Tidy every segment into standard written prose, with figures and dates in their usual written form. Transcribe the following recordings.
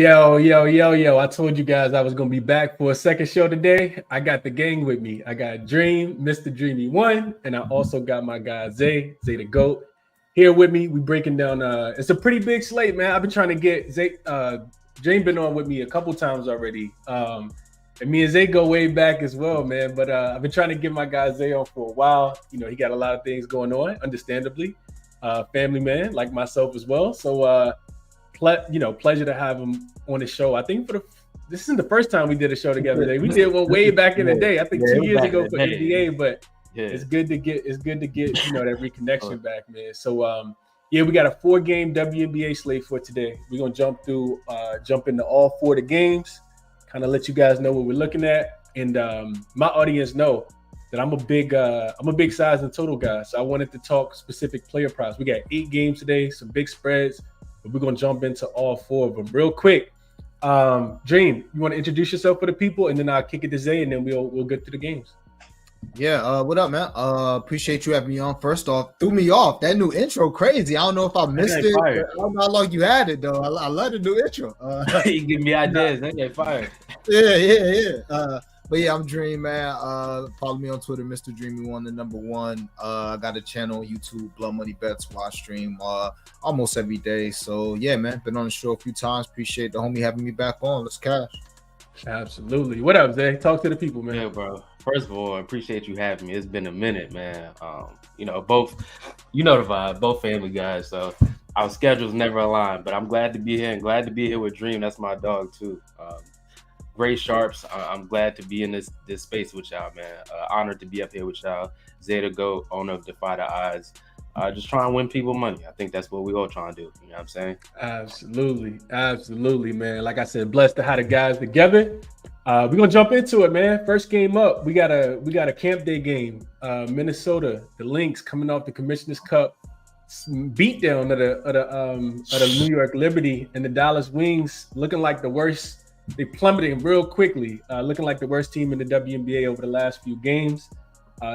Yo. I told you guys I was going to be back for a second show today. I got the gang with me. I got Dream, Mr. Dreamy One, and I also got my guy Zay the GOAT, here with me. We breaking down, it's a pretty big slate, man. I've been trying to get Zay, Dream been on with me a couple times already. And me and Zay go way back as well, man. But I've been trying to get my guy Zay on for a while. You know, he got a lot of things going on, understandably. Family man, like myself as well. So, pleasure to have him on the show. I think this isn't the first time we did a show together. We did one way back in the day. I think 2 years ago for NBA, but it's good to get that reconnection back, man. So we got a 4-game WNBA slate for today. We're gonna jump into all 4 of the games, kind of let you guys know what we're looking at, and my audience know that I'm a big size and total guy. So I wanted to talk specific player props. We got 8 games today, some big spreads. But we're going to jump into all 4 of them real quick. Dream, you want to introduce yourself for the people, and then I'll kick it to Zay, and then we'll get to the games. Yeah, what up, man? Appreciate you having me on. First off, threw me off. That new intro, crazy. I don't know if I missed it. I don't know how long you had it, though. I love the new intro. You give me ideas. They get fired. Yeah. But yeah, I'm Dream, man. Follow me on Twitter, Mr. Dreamy1, the number 1. I got a channel on YouTube, Blood Money Bets, where I stream almost every day. So yeah, man, been on the show a few times. Appreciate the homie having me back on. Let's cash. Absolutely. What up, Zay? Talk to the people, man. Yeah, bro. First of all, I appreciate you having me. It's been a minute, man. Both, the vibe, both family guys. So our schedules never align, but I'm glad to be here and glad to be here with Dream. That's my dog too. Great sharps. I'm glad to be in this space with y'all, man. Honored to be up here with y'all. Zay the GOAT, owner of Defy the Odds. Just trying to win people money. I think that's what we all trying to do. You know what I'm saying? Absolutely, man. Like I said, blessed to have the guys together. We're gonna jump into it, man. First game up, we got a camp day game. Minnesota, the Lynx coming off the Commissioner's Cup beatdown of the New York Liberty, and the Dallas Wings looking like the worst. They plummeted real quickly, looking like the worst team in the WNBA over the last few games.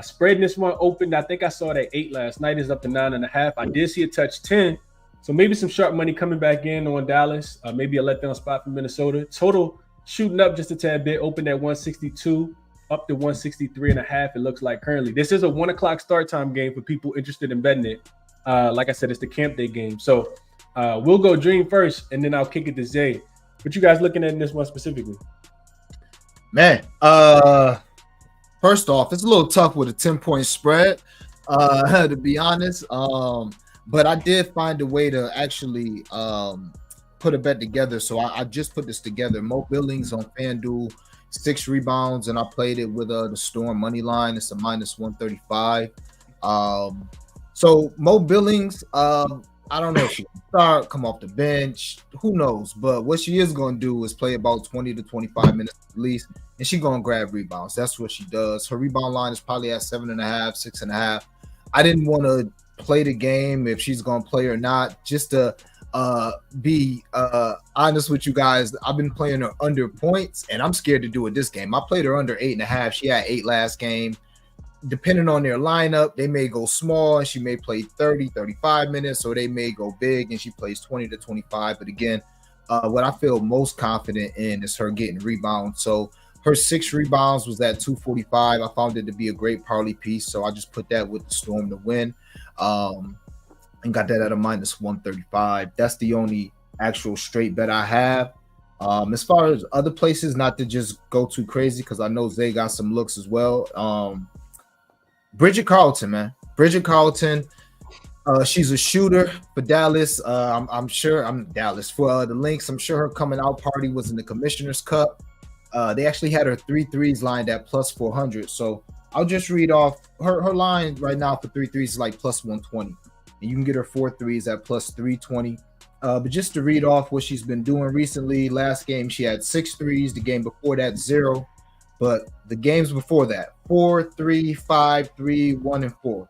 Spreading this one opened, I think I saw it at 8 last night. Is up to 9.5. I did see a touch 10, so maybe some sharp money coming back in on Dallas. Maybe a letdown spot for Minnesota. Total shooting up just a tad bit. Opened at 162, up to 163.5. It looks like currently. This is a 1 o'clock start time game for people interested in betting it. Like I said, it's the camp day game. So we'll go Dream first, and then I'll kick it to Zay. What you guys looking at in this one specifically? Man, first off, it's a little tough with a 10-point spread, to be honest. But I did find a way to actually put a bet together. So I just put this together. Mo Billings on FanDuel, 6 rebounds, and I played it with the Storm money line. It's a -135. So Mo Billings, I don't know if she can start, come off the bench, who knows? But what she is going to do is play about 20 to 25 minutes at least, and she's going to grab rebounds. That's what she does. Her rebound line is probably at 7.5, 6.5. I didn't want to play the game if she's going to play or not, just to be honest with you guys. I've been playing her under points, and I'm scared to do it this game. I played her under 8.5. She had 8 last game. Depending on their lineup, they may go small and she may play 30, 35 minutes, or they may go big and she plays 20 to 25. But again, what I feel most confident in is her getting rebounds. So her 6 rebounds was at 245. I found it to be a great parlay piece, so I just put that with the Storm to win, and got that at a -135. That's the only actual straight bet I have. As far as other places, not to just go too crazy, because I know Zay got some looks as well. Bridget Carlton, man. Bridget Carlton, she's a shooter for Dallas. I'm sure Dallas for the Lynx. I'm sure her coming out party was in the Commissioner's Cup. They actually had her 3 threes lined at +400. So I'll just read off her line right now for 3 threes is like +120, and you can get her 4 threes at +320. But just to read off what she's been doing recently, last game she had 6 threes. The game before that 0. But the games before that, 4, 3, 5, 3, 1, and 4.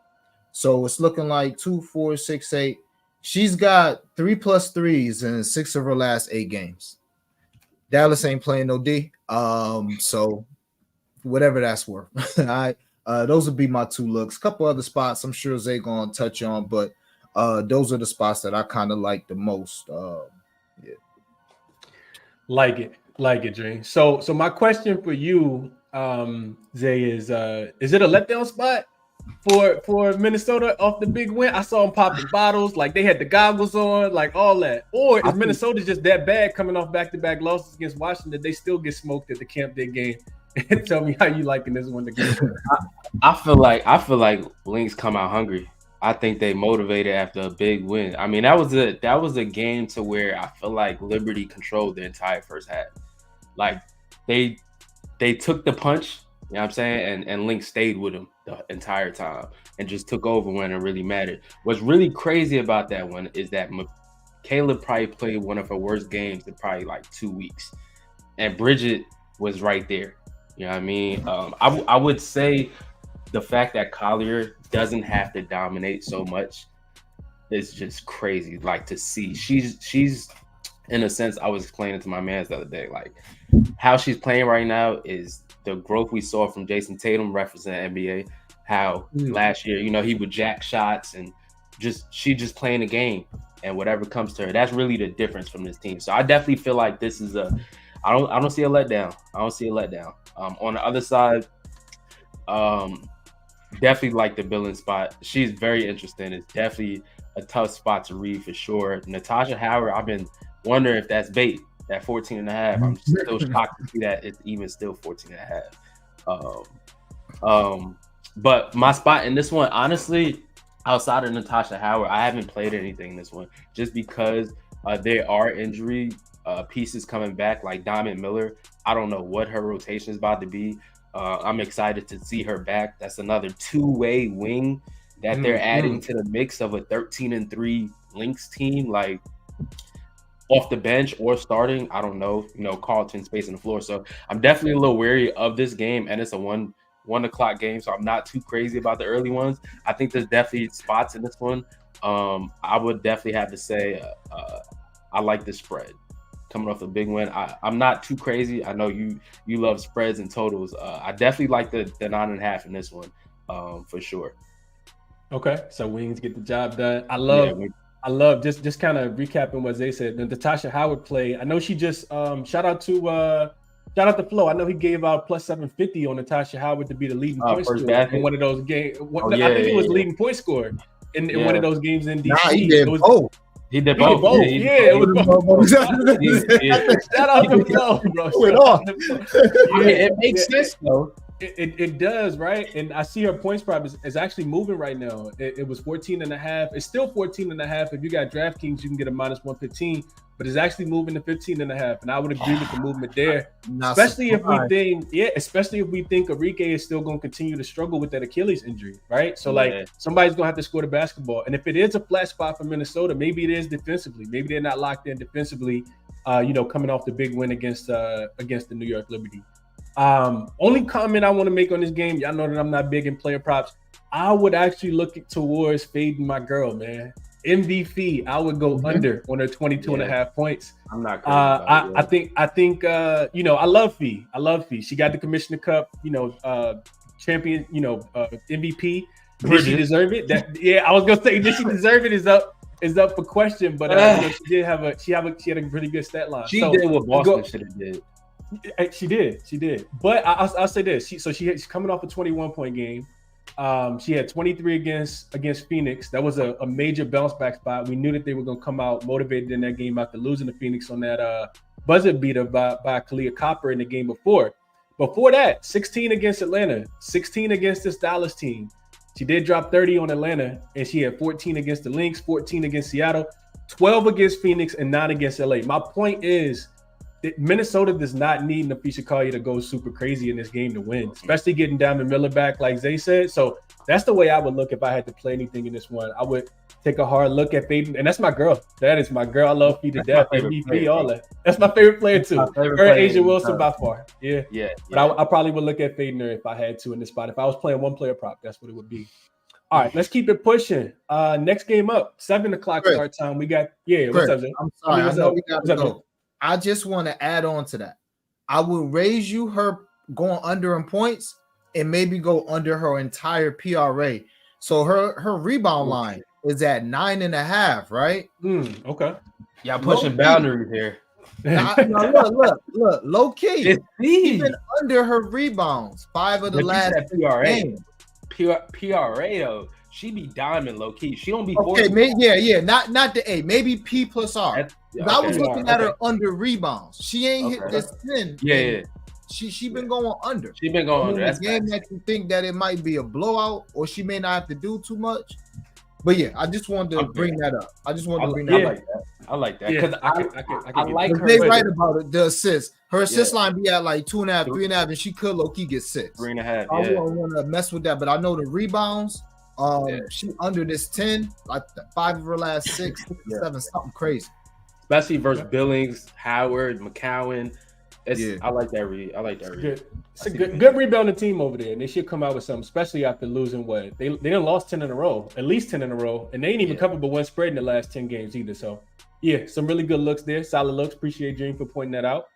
So it's looking like 2, 4, 6, 8. She's got 3+ threes in 6 of her last 8 games. Dallas ain't playing no D. So whatever that's worth. Those would be my 2 looks. A couple other spots I'm sure Zay gonna touch on, but those are the spots that I kind of like the most. Yeah. Like it, Dream. So my question for you, Zay, is it a letdown spot for Minnesota off the big win? I saw them popping bottles, like they had the goggles on, like all that. Or is Minnesota just that bad coming off back-to-back losses against Washington? They still get smoked at the Camp Day game. Tell me how you liking this one to go. I feel like Lynx come out hungry. I think they motivated after a big win. I mean, that was a game to where I feel like Liberty controlled the entire first half. Like they took the punch, you know what I'm saying, and Lynx stayed with them the entire time and just took over when it really mattered. What's really crazy about that one is that Caleb probably played one of her worst games in probably like 2 weeks, and Bridget was right there. You know what I mean? I would say the fact that Collier doesn't have to dominate so much is just crazy. Like to see, she's in a sense, I was explaining to my man the other day, like how she's playing right now is the growth we saw from Jason Tatum representing NBA. How last year, he would jack shots and she just playing the game and whatever comes to her. That's really the difference from this team. So I definitely feel like this is I don't see a letdown. I don't see a letdown. On the other side, definitely like the billing spot. She's very interesting. It's definitely a tough spot to read for sure. Natasha Howard, I've been wondering if that's bait, that 14 and a half. I'm still shocked to see that it's even still 14 and a half. But my spot in this one, honestly, outside of Natasha Howard, I haven't played anything in this one just because there are injury pieces coming back like Diamond Miller. I don't know what her rotation is about to be. I'm excited to see her back. That's another two-way wing that they're adding to the mix of a 13-3 Lynx team, like off the bench or starting. I don't know, Carlton spacing the floor. So I'm definitely a little wary of this game, and it's a 1 o'clock game, so I'm not too crazy about the early ones. I think there's definitely spots in this one. I would definitely have to say I like the spread. Coming off a big win, I'm not too crazy. I know you love spreads and totals. I definitely like the 9.5 in this one, for sure. Okay, so Wings get the job done. I love just kind of recapping what Zay said. The Natasha Howard play. I know she just shout out to Flo. I know he gave out plus 750 on Natasha Howard to be the leading point scorer in one of those games. I think he was leading point scorer in one of those games in DC. Nah, he did both. He did both. Yeah, it was both. Shout out to Flo, bro. It makes sense though. It does, right? And I see her points prop is actually moving right now. It was 14.5. It's still 14.5. If you got DraftKings, you can get a minus 115, but it's actually moving to 15.5. And I would agree with the movement there, especially if we think Enrique is still going to continue to struggle with that Achilles injury, right? So like somebody's going to have to score the basketball. And if it is a flat spot for Minnesota, maybe it is defensively. Maybe they're not locked in defensively, coming off the big win against the New York Liberty. Only comment I want to make on this game, y'all know that I'm not big in player props. I would actually look towards fading my girl, man. MVP, I would go under on her 22.5 points. I'm not crazy I think I love Fee. She got the Commissioner Cup, champion, MVP. Did she deserve it? I was gonna say, did she deserve it? Is up for question, but she had a pretty good stat line. She did what Boston should have did. She did. But I'll say this. She's coming off a 21-point game. She had 23 against Phoenix. That was a major bounce back spot. We knew that they were going to come out motivated in that game after losing to Phoenix on that buzzer beater by Kalia Copper in the game before. Before that, 16 against Atlanta, 16 against this Dallas team. She did drop 30 on Atlanta, and she had 14 against the Lynx, 14 against Seattle, 12 against Phoenix, and 9 against LA. My point is, Minnesota does not need Nafisha Collier to go super crazy in this game to win, especially getting Diamond Miller back, like Zay said. So that's the way I would look if I had to play anything in this one. I would take a hard look at Faden, and that's my girl. That is my girl. I love Fee to death. MVP, all that. That's my favorite player too. Her and Asia Wilson by far. Yeah. But I probably would look at Faden if I had to in this spot. If I was playing one player prop, that's what it would be. All right, let's keep it pushing. Next game up, 7 o'clock start time. We got what's up, Zay? I'm sorry. I know we got to go. I just want to add on to that. I will raise you her going under in points and maybe go under her entire PRA. So her rebound line is at 9.5, right? Okay. Yeah, pushing boundaries here. Now, look, low key. She's been under her rebounds 5 of the last games. PRA though, she be diamond low key. She don't be okay. Not the A, maybe P plus R. Okay, I was looking at her under rebounds. She ain't hit this 10. Yeah. She been going under. She been going under. That's a game that you think that it might be a blowout or she may not have to do too much. But yeah, I just wanted to bring that up. I like that because I like her. They right about it. The assist. Her assist line be at like 2.5, 3.5, and she could low key get 6. 3.5. I don't want to mess with that, but I know the rebounds. She under this 10, like 5 of her last 6, 7, something crazy. Especially versus Billings, Howard, McCowan. I like that read. It's a good rebounding team over there, and they should come out with something, especially after losing what they done lost 10 in a row, at least 10 in a row, and they ain't even covered but one spread in the last 10 games either. So some really good looks there, solid looks. Appreciate Dream for pointing that out.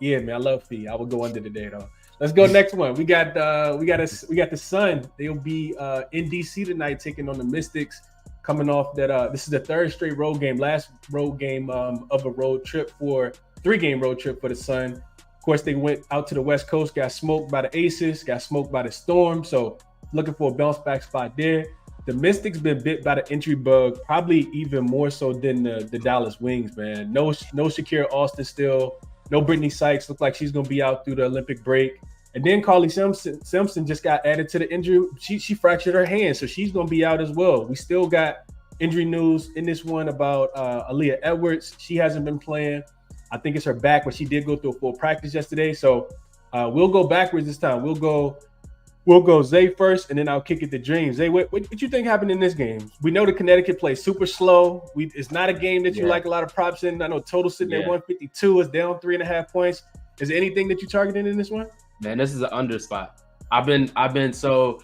Man, I love Fee. I would go under today though. Let's go next one. We got the Sun. They'll be in DC tonight, taking on the Mystics. Coming off that, this is the third straight road game, last road game of a 3-game road trip for the Sun. Of course, they went out to the West Coast, got smoked by the Aces, got smoked by the Storm. So looking for a bounce back spot there. The Mystics been bit by the injury bug, probably even more so than the Dallas Wings, man. No Shakira Austin still, no Brittany Sykes. Look like she's gonna be out through the Olympic break. And then Carly Simpson just got added to the injury. She fractured her hand, so she's gonna be out as well. We still got injury news in this one about Aaliyah Edwards. She hasn't been playing. I think it's her back, but she did go through a full practice yesterday. So we'll go backwards this time. We'll go Zay first, and then I'll kick it to Dream. Zay, what you think happened in this game? We know the Connecticut plays super slow. It's not a game that you like a lot of props in. I know total sitting at 152 is down 3.5 points. Is there anything that you targeted in this one? Man, this is an under spot. I've been so.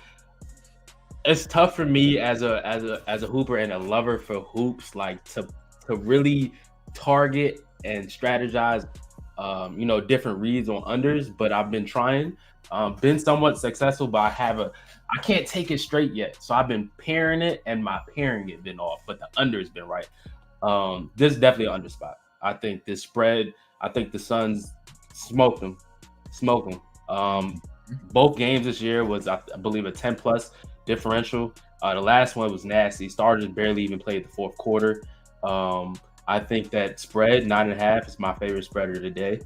It's tough for me as a hooper and a lover for hoops, like to really target and strategize, different reads on unders. But I've been trying, been somewhat successful, but I can't take it straight yet. So I've been pairing it, and my pairing it been off, but the under has been right. This is definitely an under spot. I think this spread. I think the Suns smoked them. Both games this year was, I believe, a 10+ differential. The last one was nasty. Starters barely even played the fourth quarter. I think that spread 9.5 is my favorite spreader today.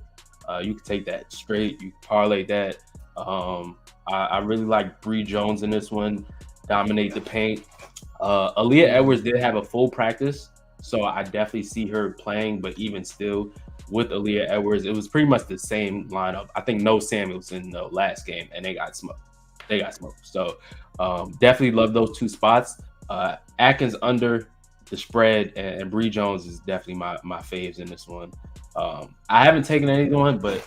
You can take that straight. You can parlay that. I really like Bree Jones in this one. Dominate the paint. Aaliyah Edwards did have a full practice, so I definitely see her playing. But even still, with Aaliyah Edwards, it was pretty much the same lineup. I think no Samuels in the last game, and they got smoked. So definitely love those two spots. Atkins under the spread, and Bree Jones is definitely my faves in this one. I haven't taken anyone, but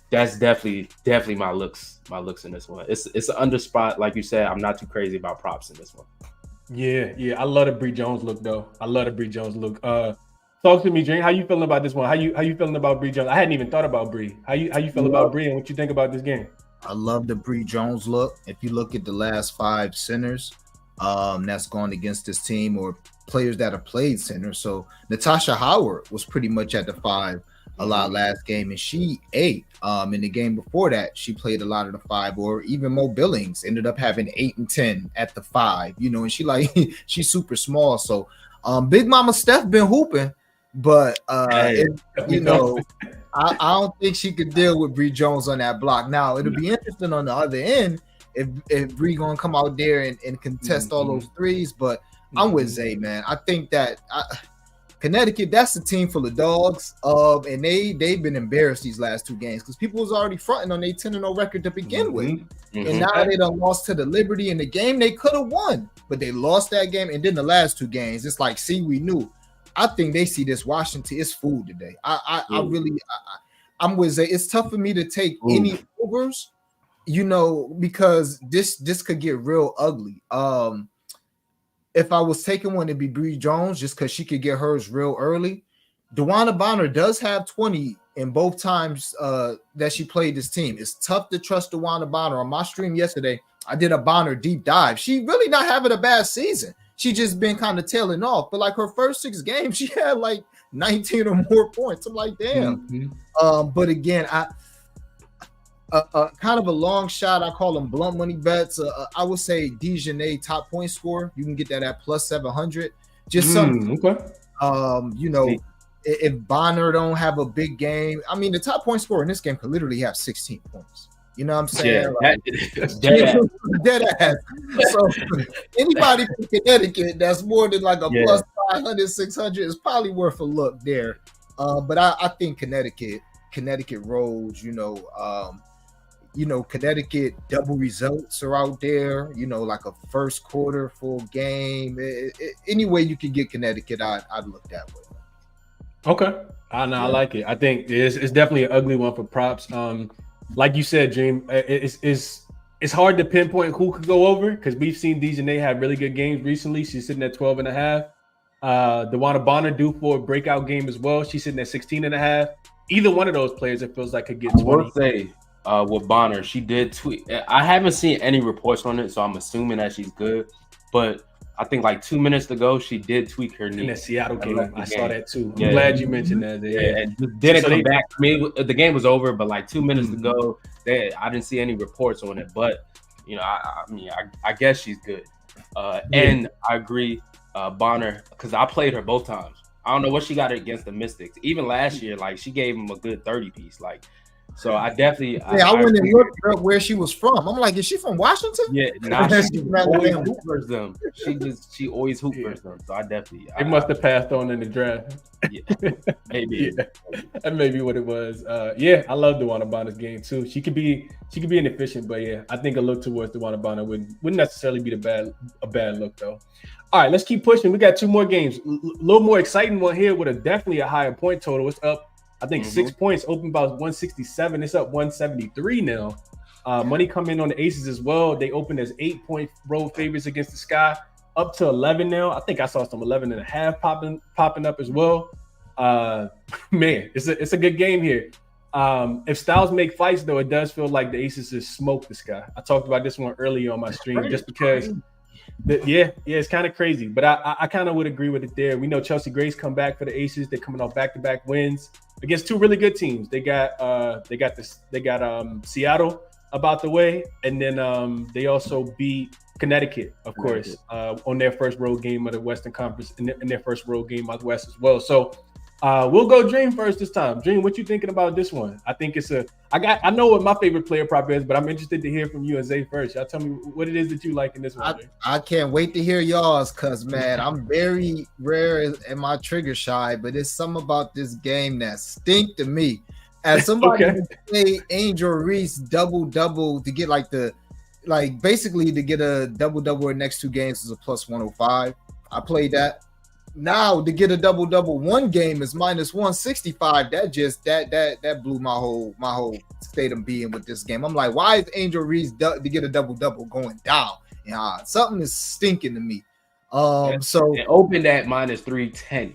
that's definitely my looks in this one. It's an under spot, like you said. I'm not too crazy about props in this one. Yeah. I love the Bree Jones look though. Talk to me, Dream. How you feeling about this one? How you feeling about Bree Jones? I hadn't even thought about Bree. How you feel about Bree, and what you think about this game? I love the Bree Jones look. If you look at the last 5 centers that's gone against this team, or players that have played center. So Natasha Howard was pretty much at the 5 a lot last game, and she ate. In the game before that, she played a lot of the 5, or even Mo Billings ended up having 8 and 10 at the 5. And she's super small. So Big Mama Steph been hooping. But I don't think she could deal with Bree Jones on that block. Now it'll be interesting on the other end if Bree gonna come out there and contest all those threes. But I'm with Zay, man. I think that Connecticut, that's a team full of dogs. And they've been embarrassed these last 2 games because people was already fronting on their 10-0 record to begin with. And now they done lost to the Liberty in the game they could have won, but they lost that game. And then the last 2 games, it's like, see, we knew. I think they see this Washington. It's food today. I'm with Zay. It's tough for me to take any overs, because this could get real ugly. If I was taking one, it'd be Bree Jones, just because she could get hers real early. DeWanna Bonner does have 20 in both times that she played this team. It's tough to trust DeWanna Bonner. On my stream yesterday, I did a Bonner deep dive. She really not having a bad season. She just been kind of tailing off. But like her first 6 games, she had like 19 or more points. I'm like, damn. But again, kind of a long shot. I call them blunt money bets. I would say Dejanay top point score. You can get that at plus 700. Just something. Okay. You know, if Bonner don't have a big game, I mean, the top point scorer in this game could literally have 16 points. You know what I'm saying? Yeah, dead ass. So anybody from Connecticut that's more than like a plus 500, 600 is probably worth a look there. But I think Connecticut rolls, Connecticut double results are out there, like a first quarter full game. Any way you can get Connecticut, I'd look that way. Okay. I like it. I think it's definitely an ugly one for props. Like you said, Dream, it's hard to pinpoint who could go over because we've seen Dejanay have really good games recently. She's sitting at 12.5. DeWanna Bonner due for a breakout game as well. She's sitting at 16.5. Either one of those players, it feels like could get 20. I will say with Bonner, she did tweet. I haven't seen any reports on it, so I'm assuming that she's good. But I think like 2 minutes ago, she did tweak her knee. In the Seattle game, I saw that too. Yeah. I'm glad you mentioned that. And didn't come back. I mean, the game was over, but like 2 minutes ago, I didn't see any reports on it. But I guess she's good. And I agree, Bonner, because I played her both times. I don't know what she got against the Mystics. Even last year, like she gave them a good 30 piece. Like, so I definitely. I went and looked up where she was from. I'm like, is she from Washington? Yeah, she always hoopers them. She always hoopers them. So I definitely. It must have passed on in the draft. Yeah, maybe. That may be what it was. I love DeWanna Bonner's game too. She could be inefficient, but I think a look towards DeWanna Bonner wouldn't necessarily be a bad look though. All right, let's keep pushing. We got 2 more games. A little more exciting one here with definitely a higher point total. It's up, I think, 6 points. Open about 167. It's up 173 now. Money come in on the Aces as well. They opened as 8-point road favorites against the Sky, up to 11 now. I think I saw some 11.5 popping up as well. Man, it's a good game here. If styles make fights, though, it does feel like the Aces just smoke the Sky. I talked about this one earlier on my stream just because. It's kind of crazy, but I kind of would agree with it there. We know Chelsea Grace come back for the Aces. They're coming off back-to-back wins against 2 really good teams. They got Seattle about the way, and then they also beat Connecticut, of course, on their first road game of the Western Conference and their first road game out West as well. So we'll go Dream first this time. Dream, what you thinking about this one? I think I know what my favorite player prop is, but I'm interested to hear from you and Zay first. Y'all tell me what it is that you like in this one. I can't wait to hear y'all's because, man, I'm very rare in my trigger shy, but it's something about this game that stink to me. As somebody who played Angel Reese double-double to get basically to get a double-double in the next 2 games is a plus 105. I played that. Now to get a double-double one game is minus 165. That blew my whole state of being with this game. I'm like, why is Angel Reese to get a double-double going down? Something is stinking to me. So it opened at minus 310.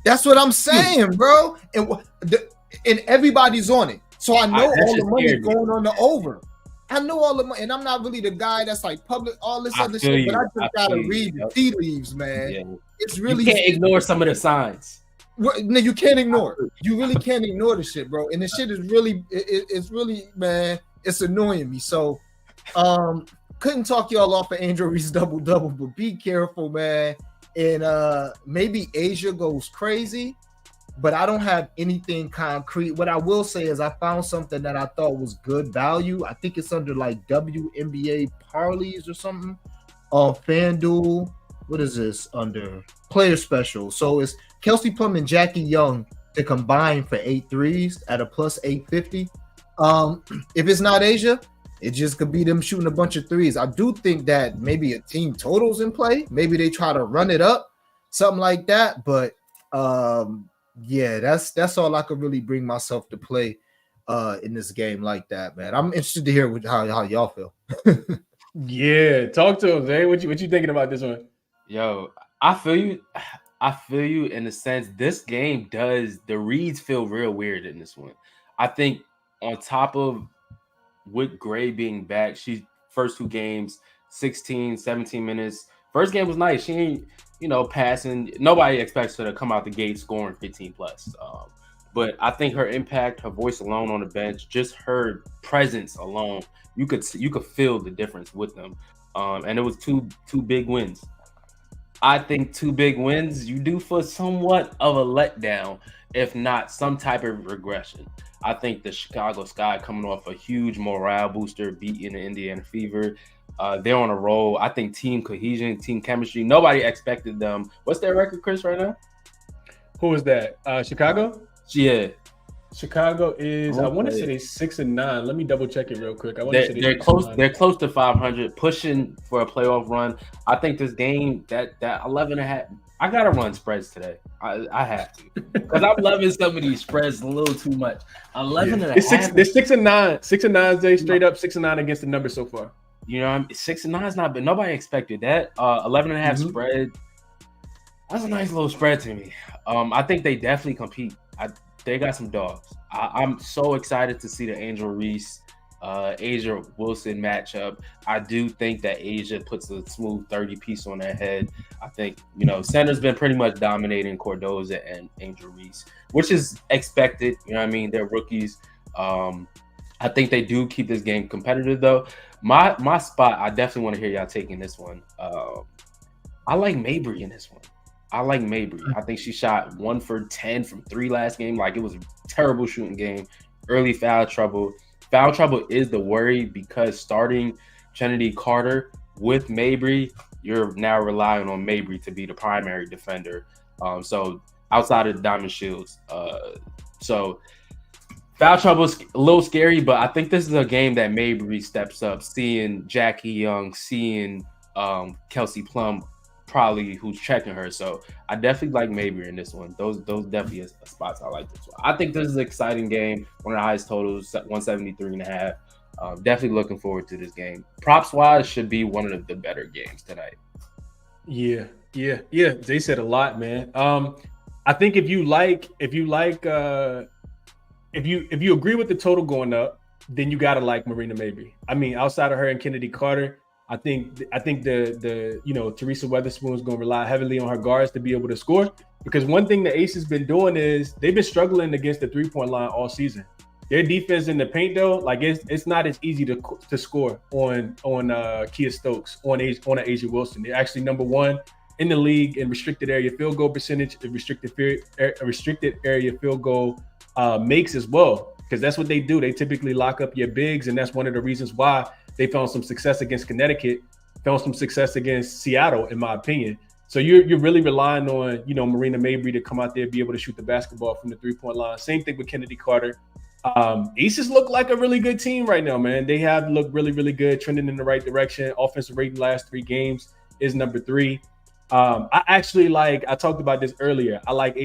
That's what I'm saying, bro. And everybody's on it. So I know all the money going on the over. I know all the money, and I'm not really the guy that's like public all this other shit, but I just gotta read the tea leaves, man. Yeah. It's really you can't ignore some of the signs. No, you can't ignore it. You really can't ignore the shit, bro. And the shit is really, it's really, man, it's annoying me. So, couldn't talk y'all off of Angel Reese double-double, but be careful, man. And maybe Asia goes crazy, but I don't have anything concrete. What I will say is I found something that I thought was good value. I think it's under like WNBA parlays or something on FanDuel. What is this under? Player special. So it's Kelsey Plum and Jackie Young to combine for 8 threes at a plus 850. If it's not Asia, it just could be them shooting a bunch of threes. I do think that maybe a team totals in play. Maybe they try to run it up, something like that. But that's all I could really bring myself to play in this game like that, man. I'm interested to hear how y'all feel. Yeah, talk to him, Zay. What you thinking about this one? Yo, I feel you in the sense this game the reads feel real weird in this one. I think on top of with Gray being back, she first 2 games 16, 17 minutes. First game was nice. She ain't, passing. Nobody expects her to come out the gate scoring 15 plus. But I think her impact, her voice alone on the bench, just her presence alone, you could feel the difference with them. And it was two big wins. I think 2 big wins, you do for somewhat of a letdown, if not some type of regression. I think the Chicago Sky coming off a huge morale booster, beating the Indiana Fever. They're on a roll. I think team cohesion, team chemistry. Nobody expected them. What's their record, Chris, right now? Who is that? Chicago? Yeah. Chicago is, I want to say they're 6-9. Let me double check it real quick. They're close. They're close to 500, pushing for a playoff run. I think this game, that 11.5. I gotta run spreads today. I have to, because I'm loving some of these spreads a little too much. 11.5. They're 6-9. 6-9. They straight up 6-9 against the number so far. 6-9 is not, but nobody expected that. 11.5 spread. That's a nice little spread to me. I think they definitely compete. They got some dogs. I'm so excited to see the Angel Reese, Asia Wilson matchup. I do think that Asia puts a smooth 30 piece on their head. I think, center's been pretty much dominating Cordoza and Angel Reese, which is expected. They're rookies. I think they do keep this game competitive, though. My spot, I definitely want to hear y'all taking this one. I like Mabry in this one. I think she shot 1 for 10 from 3 last game. Like, it was a terrible shooting game. Early foul trouble. Foul trouble is the worry, because starting Trinity Carter with Mabry, you're now relying on Mabry to be the primary defender. So outside of Diamond Shields. So foul trouble is a little scary, but I think this is a game that Mabry steps up, seeing Jackie Young, seeing Kelsey Plum, probably, who's checking her. So I definitely like Mabry in this one. Those definitely are spots I like this one. I think this is an exciting game. One of the highest totals, 173.5. Definitely looking forward to this game. Props wise, should be one of the better games tonight. Yeah. They said a lot, man. I think if you agree with the total going up, then you gotta like Marina Mabry. Outside of her and Kennedy Carter, I think the Teresa Weatherspoon is going to rely heavily on her guards to be able to score, because one thing the Ace has been doing is they've been struggling against the 3-point line all season. Their defense in the paint, though, like it's not as easy to score on Kia Stokes, on an Asia Wilson. They're actually number 1 in the league in restricted area field goal percentage, restricted area field goal makes as well, because that's what they do. They typically lock up your bigs, and that's one of the reasons why they found some success against Connecticut, found some success against Seattle, in my opinion. So you're really relying on, Marina Mabry to come out there and be able to shoot the basketball from the 3-point line. Same thing with Kennedy Carter. Aces look like a really good team right now, man. They have looked really, really good, trending in the right direction. Offensive rating last 3 games is number 3. I talked about this earlier. I like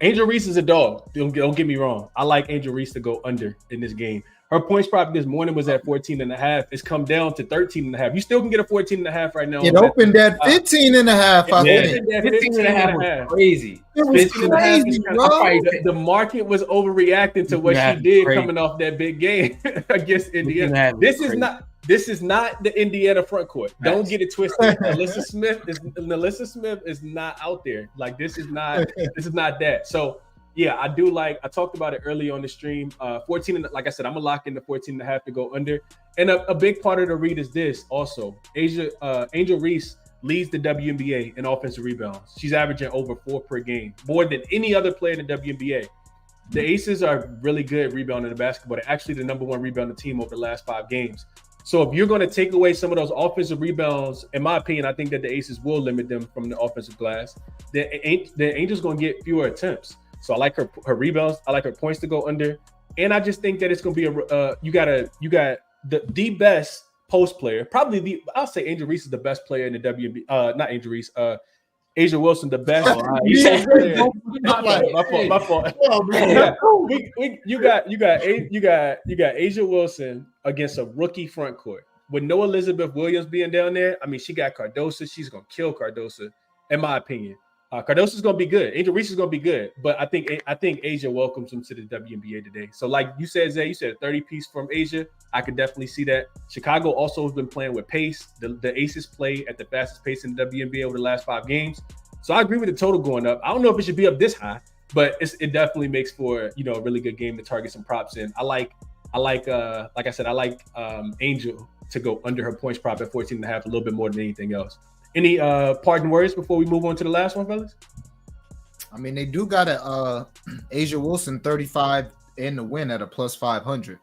Angel Reese is a dog. Don't get me wrong. I like Angel Reese to go under in this game. Her points prop this morning was at 14.5. It's come down to 13.5. You still can get a 14.5 right now. It opened at 15.5. I think 15.5 was crazy. It was crazy, bro. The market was overreacting to what she did coming off that big game against Indiana. This is not the Indiana front court. Don't get it twisted. Alyssa Smith is not out there. Like, this is not that. So yeah, I talked about it early on the stream. 14, like I said, I'm gonna lock in the 14.5 to go under. And a big part of the read is this also. Angel Reese leads the WNBA in offensive rebounds. She's averaging over 4 per game, more than any other player in the WNBA. The Aces are really good rebounding the basketball. They're actually the number 1 rebounding team over the last 5 games. So if you're going to take away some of those offensive rebounds, in my opinion, I think that the Aces will limit them from the offensive glass. The Angels going to get fewer attempts. So I like her rebounds. I like her points to go under. And I just think that it's going to be you got the best post player. I'll say Angel Reese is the best player in the WNBA. Not Angel Reese. Asia Wilson, the best. My fault. You got Asia Wilson against a rookie front court with no Elizabeth Williams being down there. She got Cardosa. She's gonna kill Cardosa, in my opinion. Cardosso's gonna be good. Angel Reese is gonna be good, but I think Asia welcomes him to the WNBA today. So like you said, Zay, you said a 30 piece from Asia. I could definitely see that. Chicago also has been playing with pace. The Aces play at the fastest pace in the WNBA over the last 5 games. So I agree with the total going up. I don't know if it should be up this high, but it definitely makes for a really good game to target some props in. I like I said, I like Angel to go under her points prop at 14.5 a little bit more than anything else. Any parting words before we move on to the last one, fellas? I mean, they do got a Asia Wilson 35 in the win at a plus 500.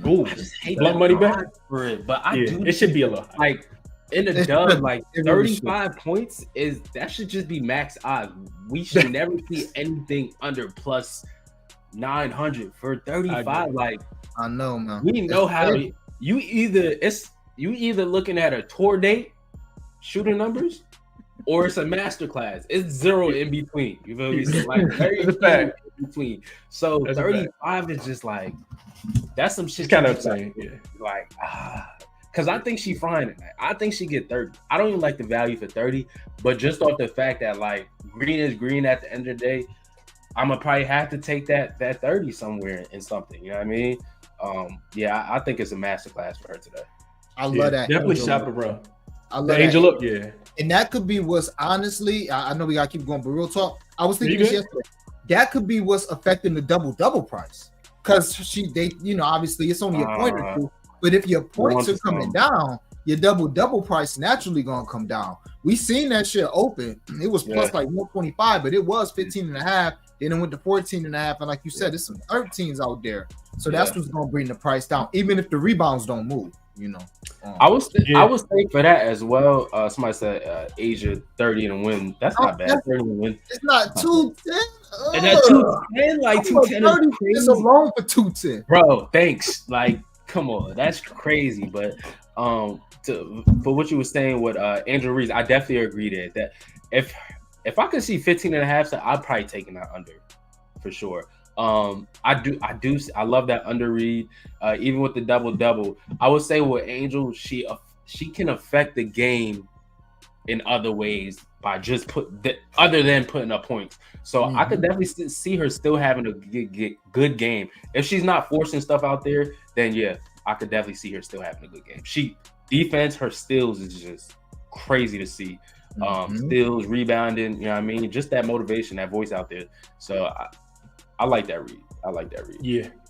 Ooh, I just hate blunt money back for it, but it should be a lot. Like in the It dub, should. like It really 35 points that should just be max odds. We should never see anything under plus 900 for 35. Like I know, man. we know how you either looking at a tour date shooting numbers or it's a masterclass. It's zero in between. You feel me? So like very few in between. So That's 35 is just like that's some shit. It's kind of insane. Like because I think she fine tonight. I think she get 30. I don't even like the value for 30, but just off the fact that like green is green at the end of the day, I'm gonna probably have to take that 30 somewhere in something. You know what I mean? I think it's a masterclass for her today. I love that. Definitely shop her, bro. I love the that. Angel look, yeah. And that could be what's honestly, I know we gotta keep going, but real talk. I was thinking this yesterday. That could be what's affecting the double price. Because they obviously it's only a point or two. But if your points are coming down, your double price naturally gonna come down. We seen that shit open. It was plus like 125, but it was 15.5. Then it went to 14.5. And like you said, there's some 13s out there. So that's what's gonna bring the price down, even if the rebounds don't move. I was thinking for that as well. Somebody said Asia 30 and win. That's not bad. 30 and win. It's not 210. And that 210, like 210 is alone for 210. Bro, thanks. Like, come on, that's crazy. But for what you were saying with Angel Reese, I definitely agree that if I could see 15.5, so I'd probably take that under for sure. I love that under read, even with the double. I would say with Angel, she can affect the game in other ways by just other than putting up points. So I could definitely see her still having a good game. If she's not forcing stuff out there, then I could definitely see her still having a good game. Her steals is just crazy to see. Steals, rebounding, you know what I mean? Just that motivation, that voice out there. So I like that read.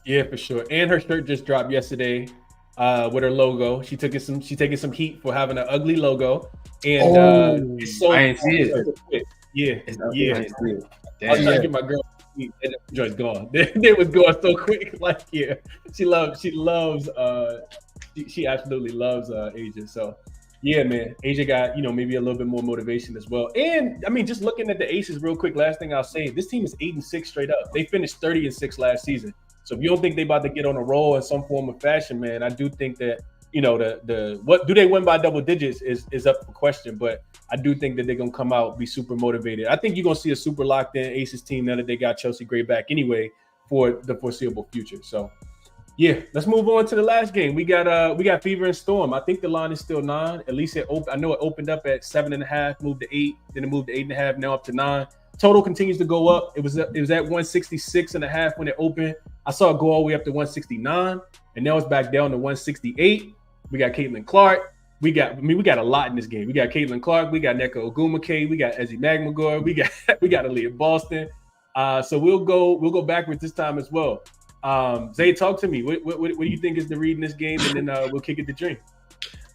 Yeah, for sure. And her shirt just dropped yesterday with her logo. She taking some heat for having an ugly logo. And it's so I didn't see it. Yeah. Damn. I was trying to get my girl and the joint's gone. They was going so quick. Like, she absolutely loves Asia. So yeah, man. Asia got, maybe a little bit more motivation as well. And I mean, just looking at the Aces real quick, last thing I'll say, this team is 8-6 straight up. They finished 30-6 last season. So if you don't think they about to get on a roll in some form of fashion, man, I do think that, what do they win by double digits is up for question, but I do think that they're gonna come out, be super motivated. I think you're gonna see a super locked in Aces team now that they got Chelsea Gray back anyway for the foreseeable future. So yeah, let's move on to the last game. We got Fever and Storm. I think the line is still 9. At least I know it opened up at 7.5, moved to 8, then it moved to 8.5, now up to 9. Total continues to go up. It was at 166.5 when it opened. I saw it go all the way up to 169, and now it's back down to 168. We got Caitlin Clark. We got a lot in this game. We got Caitlin Clark. We got Nneka Ogwumike. We got Ezzy Magmagor. We got Aaliyah Boston. So we'll go backwards this time as well. Zay, talk to me. What do you think is the read in this game? And then we'll kick it to Dream.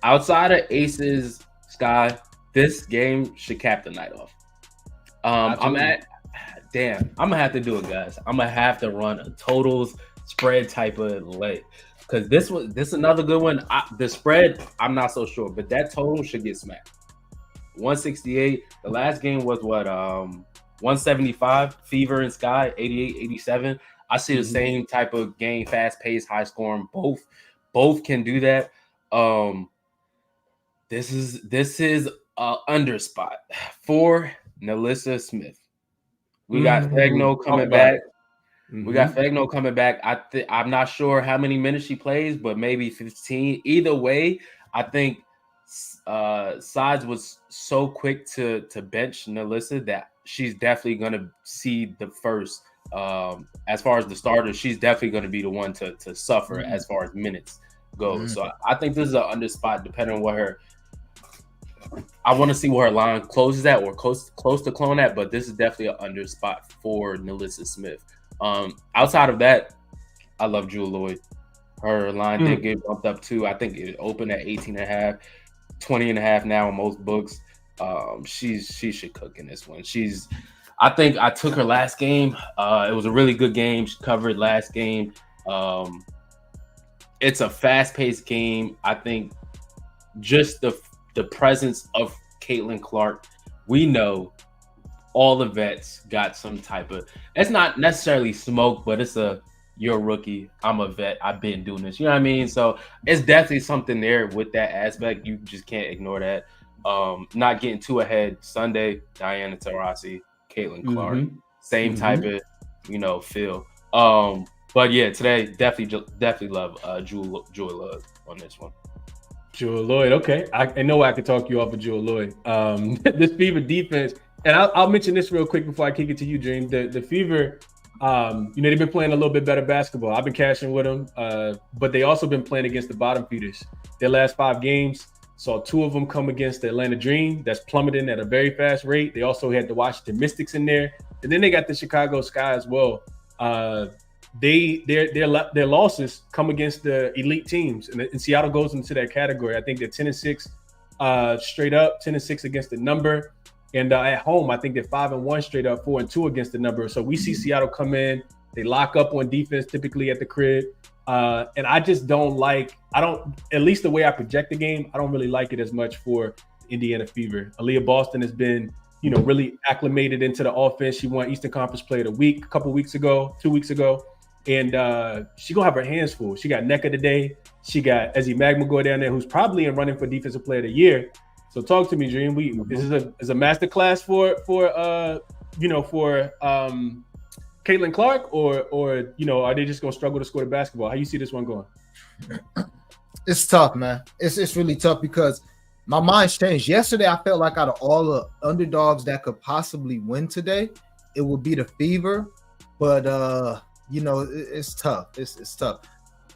Outside of Aces, Sky, this game should cap the night off. I'm gonna have to do it, guys. I'm gonna have to run a totals spread type of lay because this is another good one. The spread, I'm not so sure, but that total should get smacked. 168. The last game was 175. Fever and Sky 88-87. I see the same type of game, fast paced, high scoring. Both can do that. This is a under spot for Nalissa Smith. We got Fegno coming back. We got Fegno coming back. I'm not sure how many minutes she plays, but maybe 15. Either way, I think Sides was so quick to bench Nalissa that she's definitely going to see the first. As far as the starter, she's definitely going to be the one to suffer as far as minutes go. So I think this is an under spot, depending on what her. I want to see where her line closes at or close to clone at, but this is definitely an under spot for NaLyssa Smith. Outside of that, I love Jewel Lloyd. Her line did get bumped up too. I think it opened at 18.5, 20.5 now in most books. She should cook in this one. I think I took her last game. It was a really good game. She covered last game. It's a fast-paced game. I think just the presence of Caitlin Clark, we know all the vets got some type of, it's not necessarily smoke, but it's you're a rookie, I'm a vet, I've been doing this, you know what I mean? So it's definitely something there with that aspect. You just can't ignore that. Not getting too ahead. Sunday, Diana Taurasi, Caitlin Clark, same type of, feel. But yeah, today definitely love Jewel Lloyd on this one. Jewel Lloyd, okay. I know I could talk you off of Jewel Lloyd. This Fever defense, and I'll mention this real quick before I kick it to you, Dream. The Fever, they've been playing a little bit better basketball. I've been cashing with them, but they also been playing against the bottom feeders. Their last 5 games, saw 2 of them come against the Atlanta Dream, that's plummeting at a very fast rate. They also had the Washington Mystics in there, and then they got the Chicago Sky as well. Their losses come against the elite teams, and Seattle goes into that category. I think they're 10-6 straight up, 10-6 against the number, and at home I think they're 5-1 straight up, 4-2 against the number. So we see Seattle come in, they lock up on defense typically at the crib, and I just at least the way I project the game, I don't really like it as much for Indiana Fever. Aaliyah Boston has been really acclimated into the offense. She won Eastern Conference Player of the Week 2 weeks ago. And she gonna have her hands full. She got NECA today. She got Ezzy Magmagoy down there, who's probably in running for Defensive Player of the Year. So talk to me, Dream. This is a master class for Caitlin Clark, or are they just gonna struggle to score the basketball? How you see this one going? It's tough, man. It's really tough because my mind's changed. Yesterday, I felt like out of all the underdogs that could possibly win today, it would be the Fever, but it's tough. It's tough.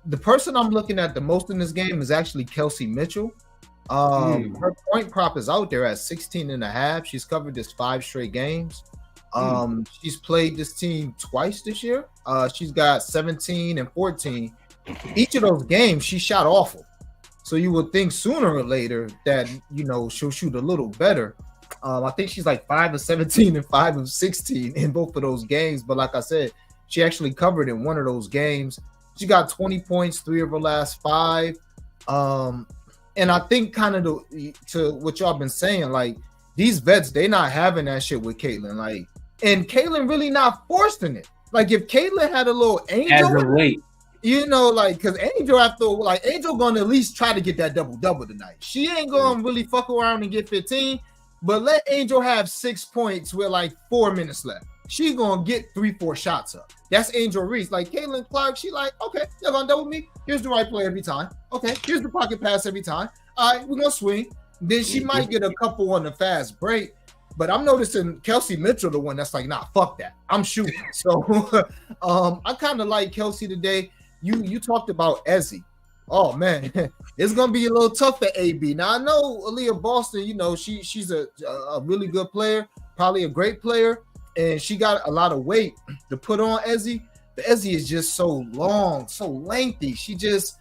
The person I'm looking at the most in this game is actually Kelsey Mitchell. Her point prop is out there at 16.5. She's covered this 5 straight games. She's played this team twice this year. She's got 17 and 14. Each of those games, she shot awful. So you would think sooner or later that, she'll shoot a little better. I think she's like 5 of 17 and 5 of 16 in both of those games. But like I said, she actually covered in one of those games. She got 20 points, 3 of her last 5. And I think kind of to what y'all been saying, like these vets, they not having that shit with Caitlin. And Caitlin really not forcing it. Like if Caitlin had a little Angel, because Angel gonna at least try to get that double tonight. She ain't gonna really fuck around and get 15, but let Angel have 6 points with 4 minutes left. She gonna get 3-4 shots up. That's Angel Reese. Caitlin Clark, she okay, you're gonna double me. Here's the right play every time. Okay, here's the pocket pass every time. All right, we're gonna swing. Then she might get a couple on the fast break. But I'm noticing Kelsey Mitchell, the one that's nah, fuck that. I'm shooting. So I kind of like Kelsey today. You talked about Ezzy. Oh man, it's gonna be a little tough for AB. Now I know Aaliyah Boston, she's a really good player, probably a great player. And she got a lot of weight to put on Ezzy. But Ezzy is just so long, so lengthy. She just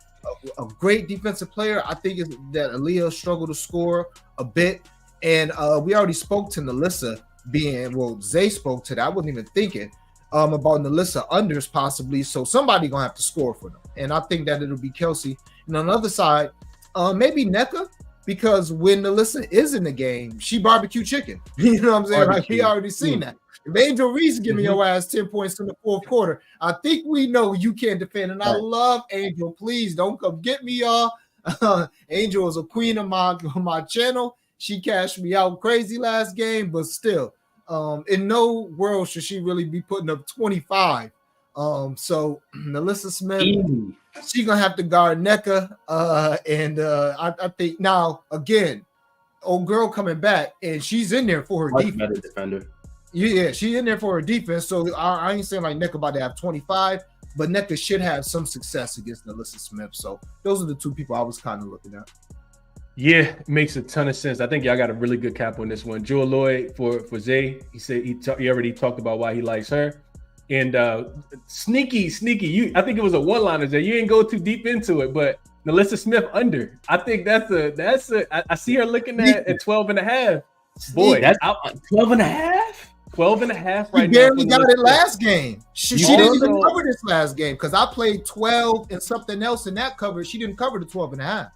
a great defensive player. I think that Aaliyah struggled to score a bit. And we already spoke to NaLyssa Zay spoke to that. I wasn't even thinking about NaLyssa unders possibly. So somebody going to have to score for them. And I think that it'll be Kelsey. And on the other side, maybe NECA. Because when NaLyssa is in the game, she barbecue chicken. You know what I'm saying? We already seen that. If Angel Reese give me your ass 10 points in the fourth quarter, I think we know you can't defend. And I love Angel. Please don't come get me, y'all. Angel is a queen of my channel. She cashed me out crazy last game, but still, in no world should she really be putting up 25. So NaLyssa Smith, she's gonna have to guard NECA. I think now again, old girl coming back, and she's in there for her defense. Better defender. Yeah, she in there for her defense. So I ain't saying like Nneka about to have 25, but Nneka should have some success against Alyssa Smith. So those are the two people I was kind of looking at. Yeah, it makes a ton of sense. I think y'all got a really good cap on this one. Jewel Lloyd for Zay. He said he already talked about why he likes her. And sneaky. I think it was a one-liner there. You didn't go too deep into it, but Alyssa Smith under. I think that's a. I see her looking at 12 and a half. Boy, that's 12 and a half. 12 and a half right now. She barely got it last game. She didn't even cover this last game because I played 12 and something else in that cover. She didn't cover the 12 and a half.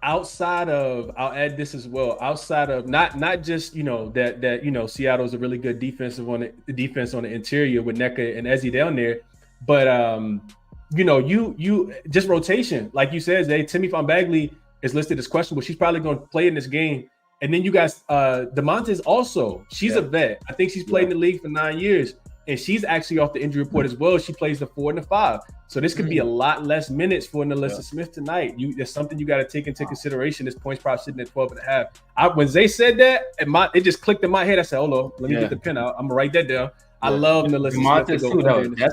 Outside of, I'll add this as well. Outside of not just that Seattle's a really good defense on the interior with Nneka and Ezzy down there, but you just rotation, like you said, Zay. Timmy Bagley is listed as questionable. She's probably going to play in this game. And then you guys, DeMontis also, she's a vet. I think she's played in the league for 9 years, and she's actually off the injury report as well. She plays the 4 and the 5. So this could be a lot less minutes for Alyssa Smith tonight. There's something you got to take into consideration. This point's probably sitting at 12 and a half. When Zay said that, it just clicked in my head. I said, hold on, let me get the pen out. I'm going to write that down. I love Alyssa Smith to go under.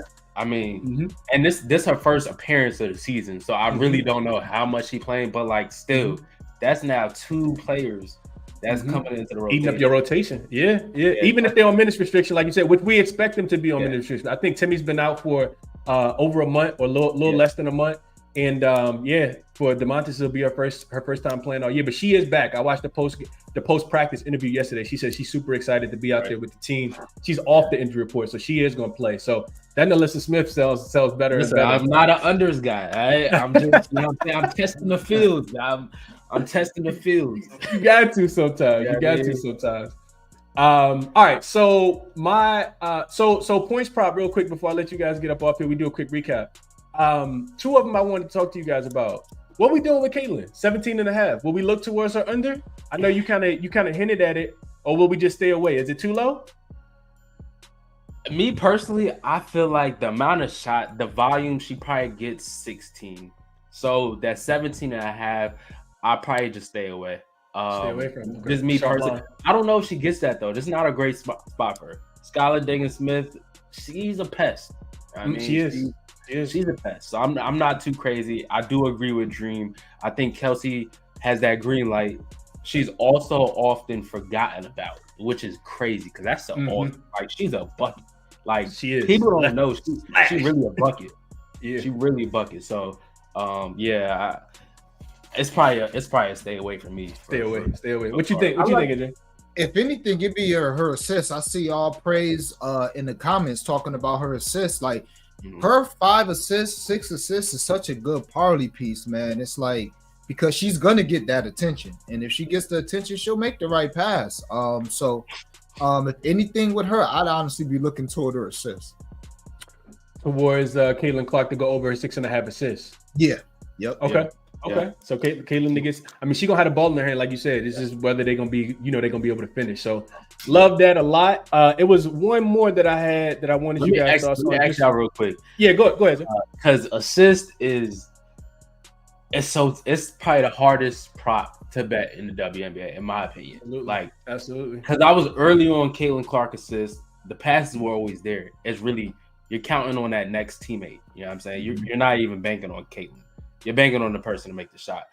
And this her first appearance of the season. So I really don't know how much she playing, but still, that's now 2 players that's coming into the rotation. Eating up your rotation. Yeah. Even if they're on minutes restriction, like you said, which we expect them to be on minutes restriction. I think Timmy's been out for over a month or a little less than a month. And for DeMontis, it'll be her first time playing all year. But she is back. I watched the post practice interview yesterday. She said she's super excited to be out there with the team. She's off the injury report, so she is going to play. So that Alyssa Smith sells better and better. I'm not an unders guy. I'm just I'm testing the field. I'm testing the field. You got to sometimes. All right. So so points prop real quick before I let you guys get up off here. We do a quick recap. 2 of them I wanted to talk to you guys about. What we doing with Caitlin? 17 and a half. Will we look towards her under? I know you kind of hinted at it, or will we just stay away? Is it too low? Me personally, I feel like the amount of shot, the volume, she probably gets 16. So that 17 and a half, I'll probably just stay away. Stay away from it. Just me personally. I don't know if she gets that though. This is not a great spot for her. Skylar Diggins-Smith, she's a pest. She is. She's a pest. So I'm not too crazy. I do agree with Dream. I think Kelsey has that green light. She's also often forgotten about, which is crazy because that's awesome. She's a bucket. She is. People don't know she's really a bucket. She really a bucket. So it's probably a stay away from me. Stay away. What you think? What you think, AJ? If anything, it'd be her assists. I see all praise in the comments talking about her assists. Her 5 assists, 6 assists is such a good parlay piece, man. It's because she's gonna get that attention, and if she gets the attention, she'll make the right pass. If anything with her, I'd honestly be looking toward her assists. Towards Caitlin Clark to go over her 6.5 assists. Yeah. Yep. Okay. Okay, so Caitlin gets. I mean, she gonna have the ball in her hand, like you said. This is whether they're gonna be, they're gonna be able to finish. So, love that a lot. It was one more that I had that I wanted you guys to ask y'all real quick. Yeah, go ahead. Because assist it's probably the hardest prop to bet in the WNBA, in my opinion. Absolutely. Because I was early on Caitlin Clark assist. The passes were always there. It's really you're counting on that next teammate. You know what I'm saying? You're not even banking on Caitlin. You're banking on the person to make the shot.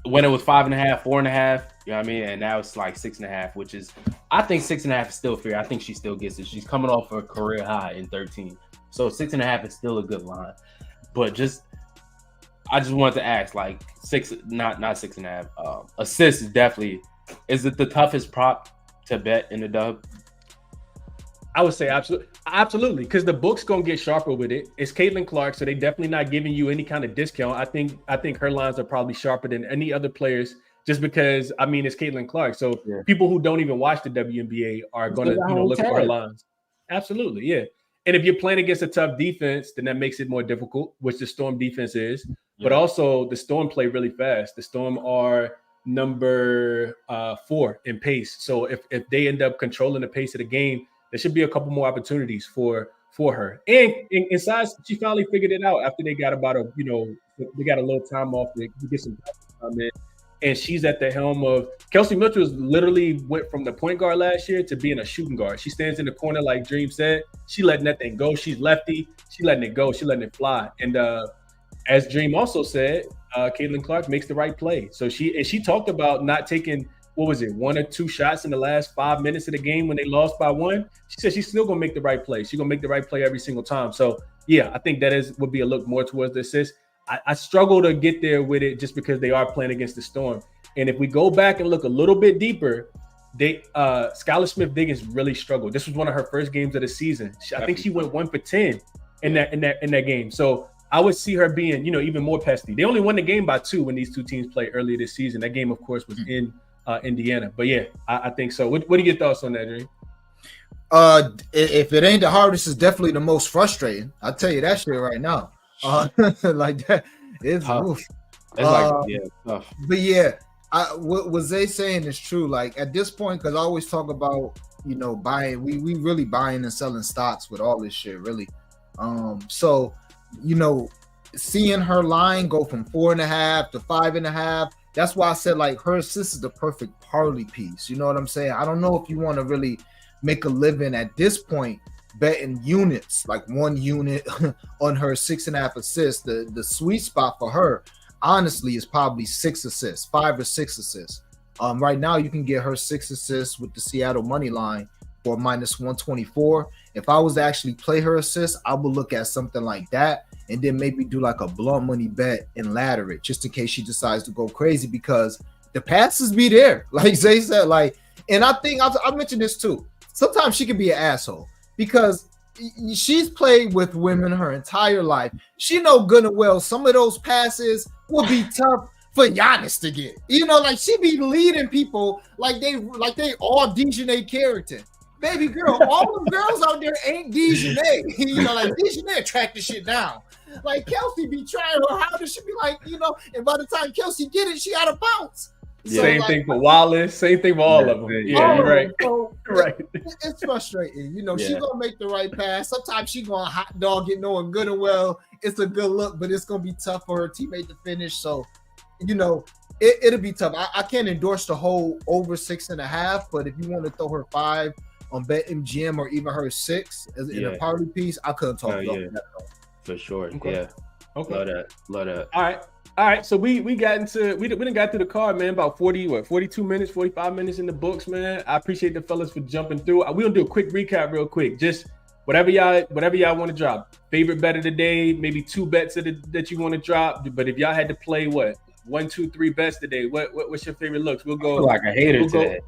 When it was 5.5, 4.5, you know what I mean? And now it's 6.5, which is, I think 6.5 is still fair. I think she still gets it. She's coming off her career high in 13. So 6.5 is still a good line. But I just wanted to ask, 6, not 6.5. Assist is it the toughest prop to bet in the dub? I would say absolutely, because the book's gonna get sharper with it. It's Caitlin Clark, so they definitely not giving you any kind of discount. I think her lines are probably sharper than any other players, just because it's Caitlin Clark. So people who don't even watch the WNBA are gonna look for her lines. Absolutely, yeah. And if you're playing against a tough defense, then that makes it more difficult, which the Storm defense is. Yeah. But also the Storm play really fast. The Storm are number 4 in pace. So if they end up controlling the pace of the game, there should be a couple more opportunities for her. And inside, she finally figured it out after they got they got a little time off to get some time in. and she's at the helm of. Kelsey Mitchell literally went from the point guard last year to being a shooting guard. She stands in the corner like Dream said. She letting that thing go. She's lefty. She letting it go. She letting it fly. And as Dream also said, Caitlin Clark makes the right play. So she talked about not taking, what was it, 1 or 2 shots in the last 5 minutes of the game when they lost by 1. She said she's still gonna make the right play. She's gonna make the right play every single time. So yeah, I think that would be a look more towards the assist. I struggle to get there with it just because they are playing against the Storm. And if we go back and look a little bit deeper, Skylar Smith-Diggins really struggled. This was one of her first games of the season. I think she went 1 for 10 in that game. So I would see her being, even more pesty. They only won the game by 2 when these two teams played earlier this season. That game, of course, was in Indiana. But yeah, I think so. What are your thoughts on that, Dream? If it ain't the hardest, it's definitely the most frustrating. I'll tell you that shit right now. Like that, it's tough. Tough. But yeah, what Zay saying is true. Like at this point, because I always talk about buying. We really buying and selling stocks with all this shit, really. So seeing her line go from 4.5 to 5.5. That's why I said like her assist is the perfect parlay piece. You know what I'm saying? I don't know if you want to really make a living at this point betting units, like 1 unit on her 6.5 assists. The sweet spot for her, honestly, is probably 6 assists, 5 or 6 assists. Right now, you can get her 6 assists with the Seattle money line for -124. If I was to actually play her assists, I would look at something like that and then maybe do like a blunt money bet and ladder it just in case she decides to go crazy, because the passes be there. Like Zay said, and I think I mentioned this too. Sometimes she can be an asshole because she's played with women her entire life. She know good and well some of those passes will be tough for Giannis to get. She be leading people like they all Dejanay Carrington. Baby girl, all the girls out there ain't Dejanay. Dejanay track the shit down. Like Kelsey be trying her hardest. She be like, and by the time Kelsey get it, she out of bounds. So, same thing for Wallace. Same thing for all of them. Yeah, you're right. So right. It's frustrating. She gonna make the right pass. Sometimes she gonna hot dog it, knowing good and well it's a good look, but it's gonna be tough for her teammate to finish. So, it'll be tough. I can't endorse the whole over 6.5, but if you want to throw her 5 on BetMGM or even her 6 in a party piece, I couldn't talk about that. For sure. Okay. Yeah. Okay. Love that. All right. So we done got through the card, man. About 42 minutes, 45 minutes in the books, man. I appreciate the fellas for jumping through. We're gonna do a quick recap real quick. Just whatever y'all want to drop. Favorite bet of the day, maybe 2 bets that you want to drop. But if y'all had to play 1, 2, 3 bets today, what's your favorite looks? We'll go. I feel like a hater today.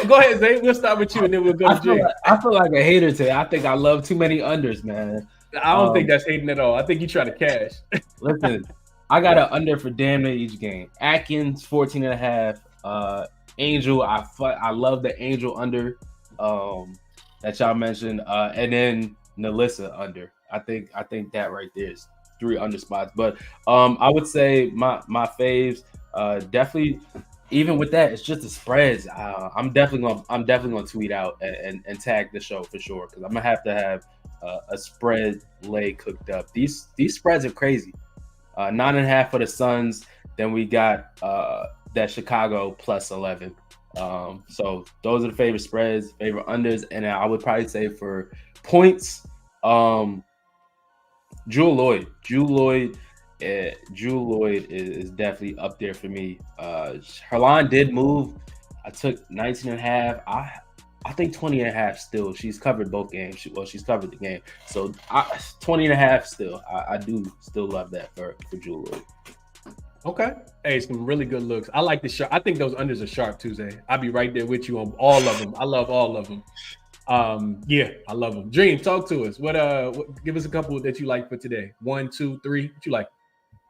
Go ahead, Zay. We'll start with you and then we'll go to Jay. I feel like a hater today. I think I love too many unders, man. I don't think that's hating at all. I think you try to cash. Listen, I got an under for damn near each game. Atkins 14.5. Angel, I love the Angel under that y'all mentioned, and then Nalissa under. I think that right there is 3 under spots. But I would say my faves definitely. Even with that, it's just the spreads. I'm definitely gonna tweet out and tag the show for sure, because I'm gonna have to have a spread lay cooked up. These spreads are crazy. 9.5 for the Suns. Then we got that Chicago +11. So those are the favorite spreads, favorite unders, and I would probably say for points, Jewel Lloyd. Jewel Lloyd is definitely up there for me. Her line did move. I took 19.5. I think 20.5 still. She's covered both games. She's covered the game. So 20.5 still. I do still love that for Jewel Lloyd. Okay. Hey, some really good looks. I like the sharp. I think those unders are sharp, Tuesday. I'll be right there with you on all of them. I love all of them. Yeah, I love them. Dream, talk to us. What give us a couple that you like for today. 1, 2, 3. What you like?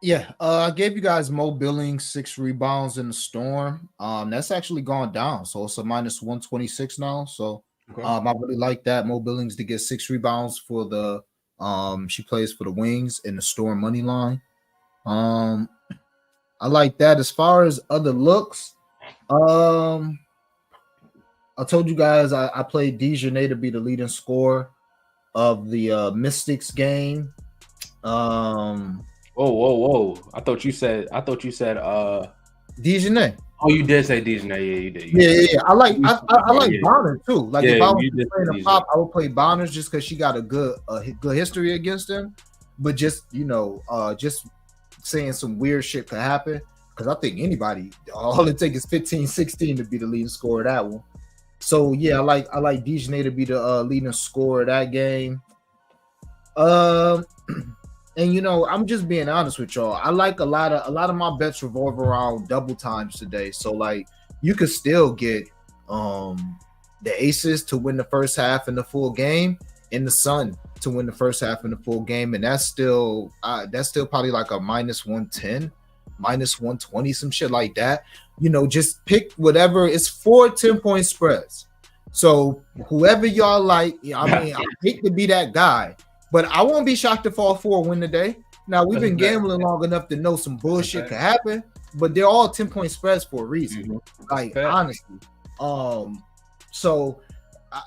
Yeah, I gave you guys Mo Billings 6 rebounds in the Storm. That's actually gone down, so it's a -126 now. So Okay. I really like that. Mo Billings to get 6 rebounds for the she plays for the Wings in the Storm money line. I like that. As far as other looks, I told you guys I played Dejanay to be the leading scorer of the Mystics game. Whoa! I thought you said Dejanay. Oh, you did say Dejanay. Yeah, you did. Yeah. I like Bonner too. Like if I was playing a pop, I would play Bonner just because she got a good history against him. But just just saying some weird shit could happen because I think anybody, all it takes is 15-16 to be the leading scorer of that one. So yeah, I like Dejanay to be the leading scorer of that game. And I'm just being honest with y'all. I like a lot of my bets revolve around double times today. So like you could still get the Aces to win the first half in the full game and the Sun to win the first half in the full game, and that's still probably like a -110, -120, some shit like that. Just pick whatever. It's 4 10-point spreads. So whoever y'all like, I hate to be that guy. But I won't be shocked if all 4 win today. Now, we've been gambling long enough to know some bullshit could happen, but they're all 10-point spreads for a reason. Like, honestly. So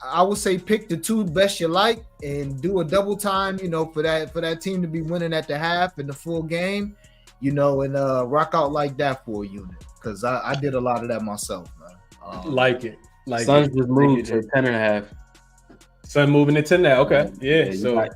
I would say pick the 2 best you like and do a double time, for that team to be winning at the half in the full game, and rock out like that for a unit. Because I did a lot of that myself, man. Like Suns just moved to 10.5. Sun moving to 10 now. Okay. Yeah. So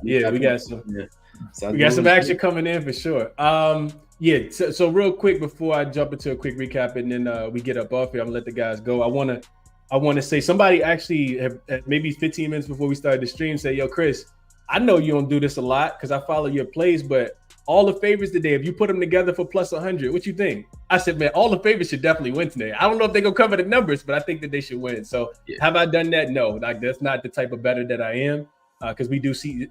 we got some action coming in for sure. So real quick before I jump into a quick recap and then we get up off here, I'm gonna let the guys go. I want to say somebody actually have maybe 15 minutes before we started the stream say, yo, Chris, I know you don't do this a lot because I follow your plays, but all the favorites today, if you put them together for plus 100, what you think? I said, man, all the favorites should definitely win today. I don't know if they're going to cover the numbers, but I think that they should win. So have I done that? No, like that's not the type of bettor that I am because we do see,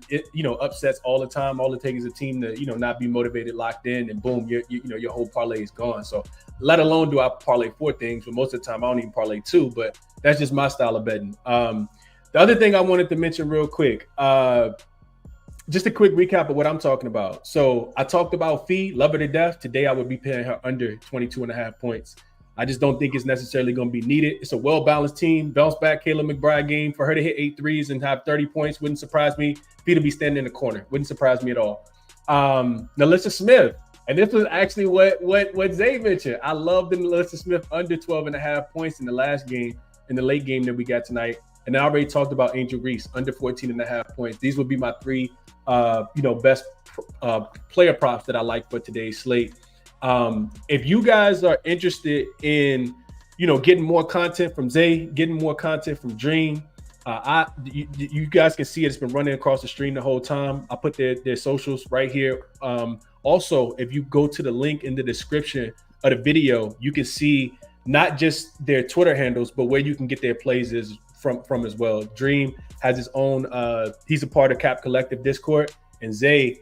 upsets all the time. All it takes is a team to, not be motivated, locked in, and boom, your whole parlay is gone. So let alone do I parlay 4 things, but most of the time I don't even parlay 2, but that's just my style of betting. The other thing I wanted to mention real quick, just a quick recap of what I'm talking about. So I talked about Fee, love her to death. Today I would be paying her under 22.5 points. I just don't think it's necessarily going to be needed. It's a well-balanced team. Bounce back Kayla McBride game. For her to hit 8 threes and have 30 points wouldn't surprise me. Fee to be standing in the corner. Wouldn't surprise me at all. Nalissa Smith. And this was actually what Zay mentioned. I love the Nalissa Smith under 12.5 points in the last game, in the late game that we got tonight. And I already talked about Angel Reese under 14.5 points. These would be my 3 best player props that I like for today's slate. If you guys are interested in, getting more content from Zay, getting more content from Dream, you guys can see it. It's been running across the stream the whole time. I put their socials right here. Also, if you go to the link in the description of the video, you can see not just their Twitter handles, but where you can get their plays is from as well. Dream has his own, he's a part of Cap Collective Discord, and Zay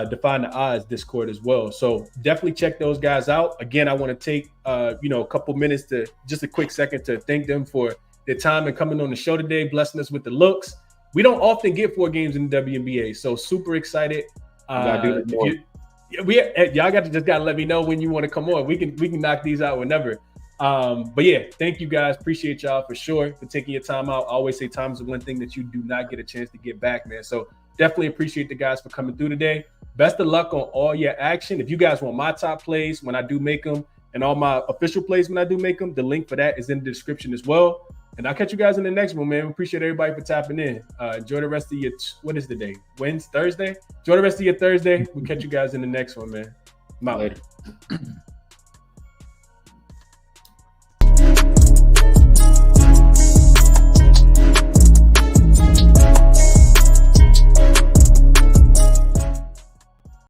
Define the Odds Discord as well. So definitely check those guys out. Again, I want to take a couple minutes to just a quick second to thank them for their time and coming on the show today, blessing us with the looks. We don't often get 4 games in the WNBA, so super excited. Y'all gotta let me know when you want to come on. We can knock these out whenever. But yeah, thank you guys. Appreciate y'all for sure for taking your time out. I always say time is the one thing that you do not get a chance to get back, man. So definitely appreciate the guys for coming through today. Best of luck on all your action. If you guys want my top plays when I do make them and all my official plays when I do make them, the link for that is in the description as well. And I'll catch you guys in the next one, man. Appreciate everybody for tapping in. Enjoy the rest of your, what is the day? Wednesday, Thursday? Enjoy the rest of your Thursday. We'll catch you guys in the next one, man. I'm out. Later.